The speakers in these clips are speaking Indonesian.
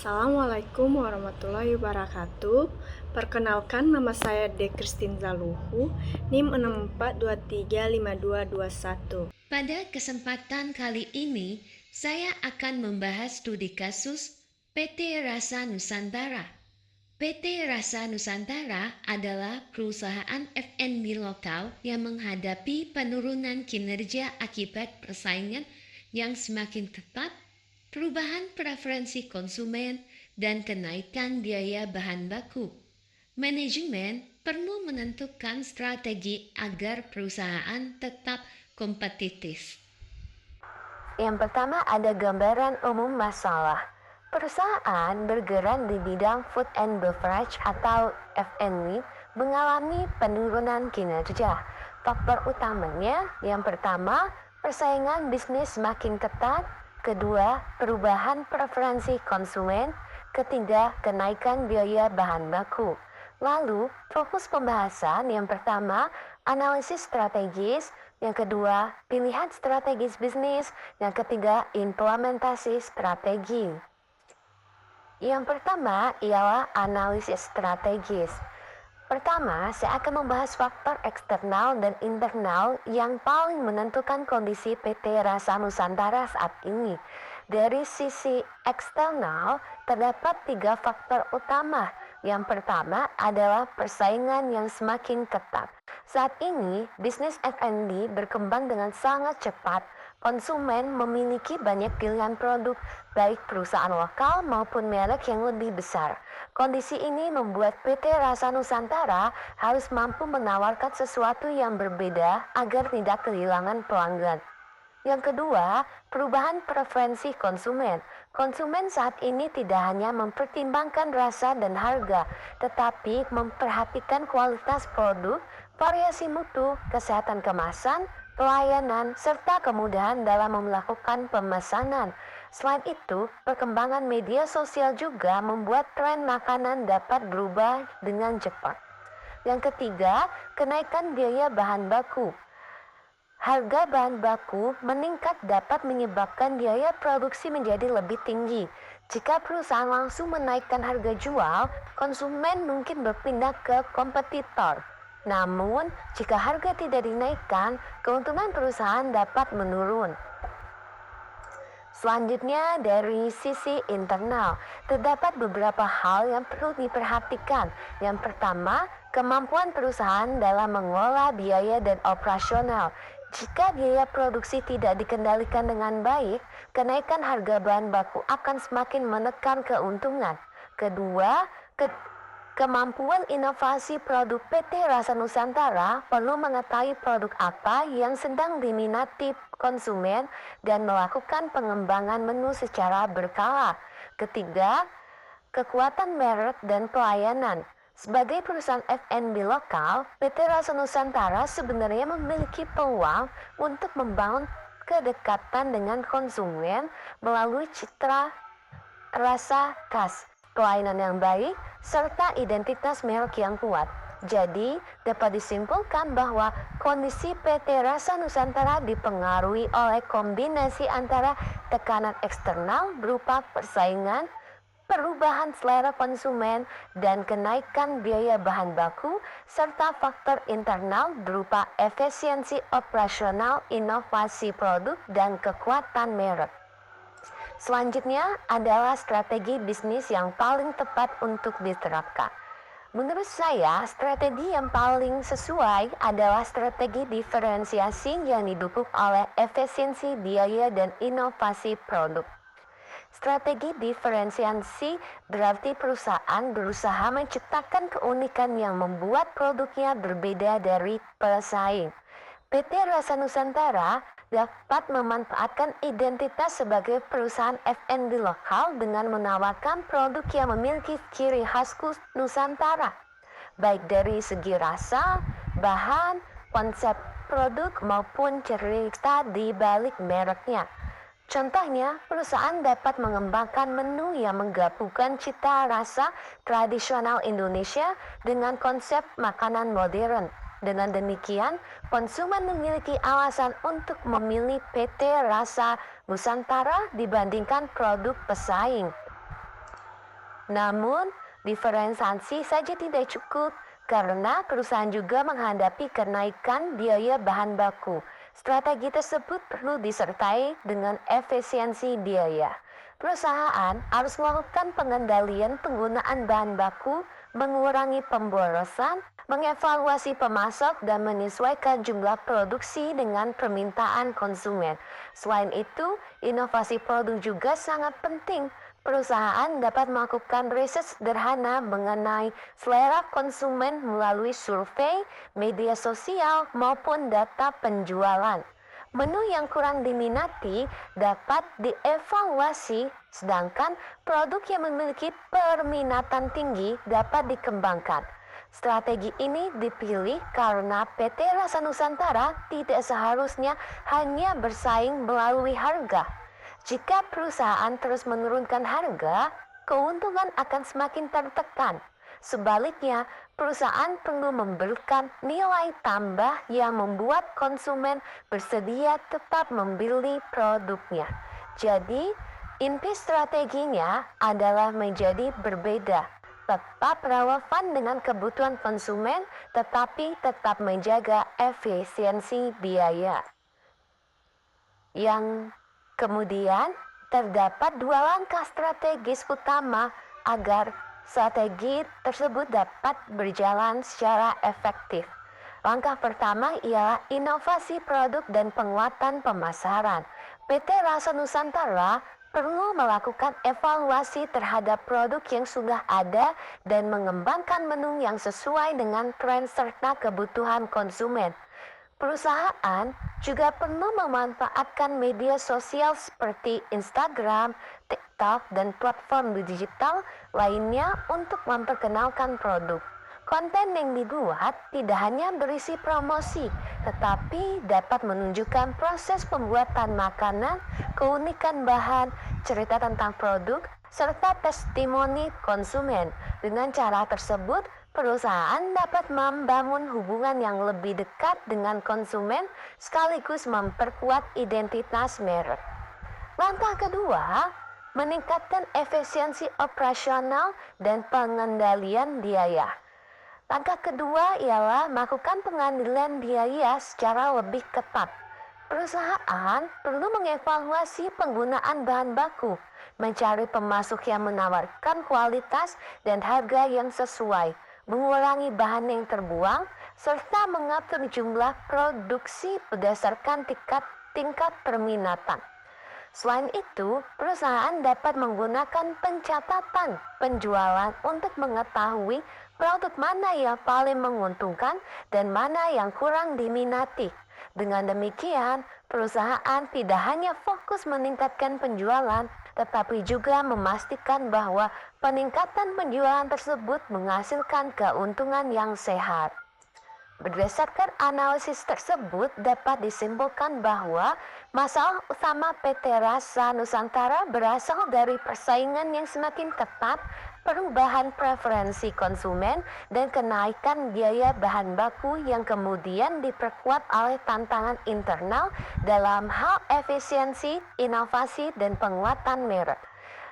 Assalamualaikum warahmatullahi wabarakatuh. Perkenalkan, nama saya De Christine Zaluhu, NIM 64235221. Pada kesempatan kali ini, saya akan membahas studi kasus PT Rasa Nusantara. PT Rasa Nusantara adalah perusahaan F&B lokal yang menghadapi penurunan kinerja akibat persaingan yang semakin ketat, perubahan preferensi konsumen, dan kenaikan biaya bahan baku. Manajemen perlu menentukan strategi agar perusahaan tetap kompetitif. Yang pertama ada gambaran umum masalah. Perusahaan bergerak di bidang food and beverage atau F&B mengalami penurunan kinerja. Faktor utamanya yang pertama, persaingan bisnis semakin ketat. Kedua, perubahan preferensi konsumen. Ketiga, kenaikan biaya bahan baku. Lalu, fokus pembahasan yang pertama, analisis strategis. Yang kedua, pilihan strategis bisnis. Yang ketiga, implementasi strategi. Yang pertama ialah analisis strategis. Pertama, saya akan membahas faktor eksternal dan internal yang paling menentukan kondisi PT Rasa Nusantara saat ini. Dari sisi eksternal, terdapat 3 faktor utama. Yang pertama adalah persaingan yang semakin ketat. Saat ini, bisnis F&B berkembang dengan sangat cepat. Konsumen memiliki banyak pilihan produk, baik perusahaan lokal maupun merek yang lebih besar. Kondisi ini membuat PT Rasa Nusantara harus mampu menawarkan sesuatu yang berbeda agar tidak kehilangan pelanggan. Yang kedua, perubahan preferensi konsumen. Konsumen saat ini tidak hanya mempertimbangkan rasa dan harga, tetapi memperhatikan kualitas produk, variasi mutu, kesehatan kemasan, pelayanan, serta kemudahan dalam melakukan pemesanan. Selain itu, perkembangan media sosial juga membuat tren makanan dapat berubah dengan cepat. Yang ketiga, kenaikan biaya bahan baku. Harga bahan baku meningkat dapat menyebabkan biaya produksi menjadi lebih tinggi. Jika perusahaan langsung menaikkan harga jual, konsumen mungkin berpindah ke kompetitor. Namun, jika harga tidak dinaikkan, keuntungan perusahaan dapat menurun. Selanjutnya, dari sisi internal, terdapat beberapa hal yang perlu diperhatikan. Yang pertama, kemampuan perusahaan dalam mengelola biaya dan operasional. Jika biaya produksi tidak dikendalikan dengan baik, kenaikan harga bahan baku akan semakin menekan keuntungan. Kedua, kemampuan inovasi produk PT Rasa Nusantara perlu mengetahui produk apa yang sedang diminati konsumen dan melakukan pengembangan menu secara berkala. Ketiga, kekuatan merek dan pelayanan. Sebagai perusahaan F&B lokal, PT Rasa Nusantara sebenarnya memiliki peluang untuk membangun kedekatan dengan konsumen melalui citra rasa khas, pelayanan yang baik, serta identitas merek yang kuat. Jadi, dapat disimpulkan bahwa kondisi PT Rasa Nusantara dipengaruhi oleh kombinasi antara tekanan eksternal berupa persaingan, perubahan selera konsumen, dan kenaikan biaya bahan baku, serta faktor internal berupa efisiensi operasional, inovasi produk, dan kekuatan merek. Selanjutnya adalah strategi bisnis yang paling tepat untuk diterapkan. Menurut saya, strategi yang paling sesuai adalah strategi diferensiasi yang didukung oleh efisiensi biaya dan inovasi produk. Strategi diferensiasi berarti perusahaan berusaha menciptakan keunikan yang membuat produknya berbeda dari pesaing. PT Rasa Nusantara dapat memanfaatkan identitas sebagai perusahaan F&B lokal dengan menawarkan produk yang memiliki ciri khas Nusantara, baik dari segi rasa, bahan, konsep produk maupun cerita di balik mereknya. Contohnya, perusahaan dapat mengembangkan menu yang menggabungkan cita rasa tradisional Indonesia dengan konsep makanan modern. Dengan demikian, konsumen memiliki alasan untuk memilih PT Rasa Nusantara dibandingkan produk pesaing. Namun, diferensiasi saja tidak cukup karena perusahaan juga menghadapi kenaikan biaya bahan baku. Strategi tersebut perlu disertai dengan efisiensi biaya. Perusahaan harus melakukan pengendalian penggunaan bahan baku, mengurangi pemborosan, mengevaluasi pemasok, dan menyesuaikan jumlah produksi dengan permintaan konsumen. Selain itu, inovasi produk juga sangat penting. Perusahaan dapat melakukan riset sederhana mengenai selera konsumen melalui survei, media sosial, maupun data penjualan. Menu yang kurang diminati dapat dievaluasi, sedangkan produk yang memiliki perminatan tinggi dapat dikembangkan. Strategi ini dipilih karena PT Rasa Nusantara tidak seharusnya hanya bersaing melalui harga. Jika perusahaan terus menurunkan harga, keuntungan akan semakin tertekan. Sebaliknya, perusahaan perlu memberikan nilai tambah yang membuat konsumen bersedia tetap membeli produknya. Jadi, inti strateginya adalah menjadi berbeda, tetap relevan dengan kebutuhan konsumen, tetapi tetap menjaga efisiensi biaya. Kemudian, terdapat dua langkah strategis utama agar strategi tersebut dapat berjalan secara efektif. Langkah pertama ialah inovasi produk dan penguatan pemasaran. PT Rasa Nusantara perlu melakukan evaluasi terhadap produk yang sudah ada dan mengembangkan menu yang sesuai dengan tren serta kebutuhan konsumen. Perusahaan juga perlu memanfaatkan media sosial seperti Instagram, TikTok, dan platform digital lainnya untuk memperkenalkan produk. Konten yang dibuat tidak hanya berisi promosi, tetapi dapat menunjukkan proses pembuatan makanan, keunikan bahan, cerita tentang produk, serta testimoni konsumen. Dengan cara tersebut, perusahaan dapat membangun hubungan yang lebih dekat dengan konsumen sekaligus memperkuat identitas merek. Langkah kedua, meningkatkan efisiensi operasional dan pengendalian biaya. Langkah kedua ialah melakukan pengendalian biaya secara lebih ketat. Perusahaan perlu mengevaluasi penggunaan bahan baku, mencari pemasok yang menawarkan kualitas dan harga yang sesuai, mengurangi bahan yang terbuang, serta mengatur jumlah produksi berdasarkan tingkat perminatan. Selain itu, perusahaan dapat menggunakan pencatatan penjualan untuk mengetahui produk mana yang paling menguntungkan dan mana yang kurang diminati. Dengan demikian, perusahaan tidak hanya fokus meningkatkan penjualan, tetapi juga memastikan bahwa peningkatan penjualan tersebut menghasilkan keuntungan yang sehat. Berdasarkan analisis tersebut dapat disimpulkan bahwa masalah utama PT Rasa Nusantara berasal dari persaingan yang semakin ketat, perubahan preferensi konsumen, dan kenaikan biaya bahan baku yang kemudian diperkuat oleh tantangan internal dalam hal efisiensi, inovasi, dan penguatan merek.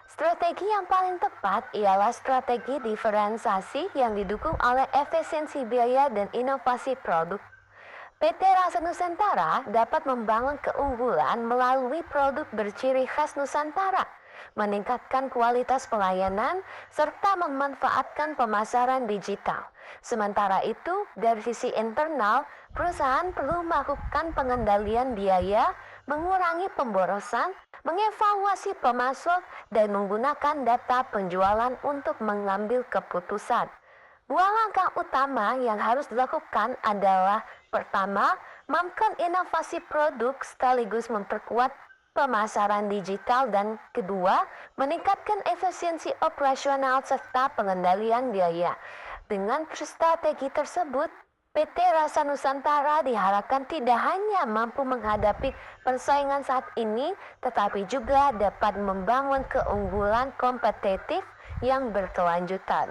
Strategi yang paling tepat ialah strategi diferensiasi yang didukung oleh efisiensi biaya dan inovasi produk. PT Rasa Nusantara dapat membangun keunggulan melalui produk berciri khas Nusantara, meningkatkan kualitas pelayanan, serta memanfaatkan pemasaran digital. Sementara itu, dari sisi internal, perusahaan perlu melakukan pengendalian biaya, mengurangi pemborosan, mengevaluasi pemasok, dan menggunakan data penjualan untuk mengambil keputusan. Dua langkah utama yang harus dilakukan adalah pertama, melakukan inovasi produk sekaligus memperkuat pemasaran digital, dan kedua, meningkatkan efisiensi operasional serta pengendalian biaya. Dengan strategi tersebut, PT Rasa Nusantara diharapkan tidak hanya mampu menghadapi persaingan saat ini, tetapi juga dapat membangun keunggulan kompetitif yang berkelanjutan.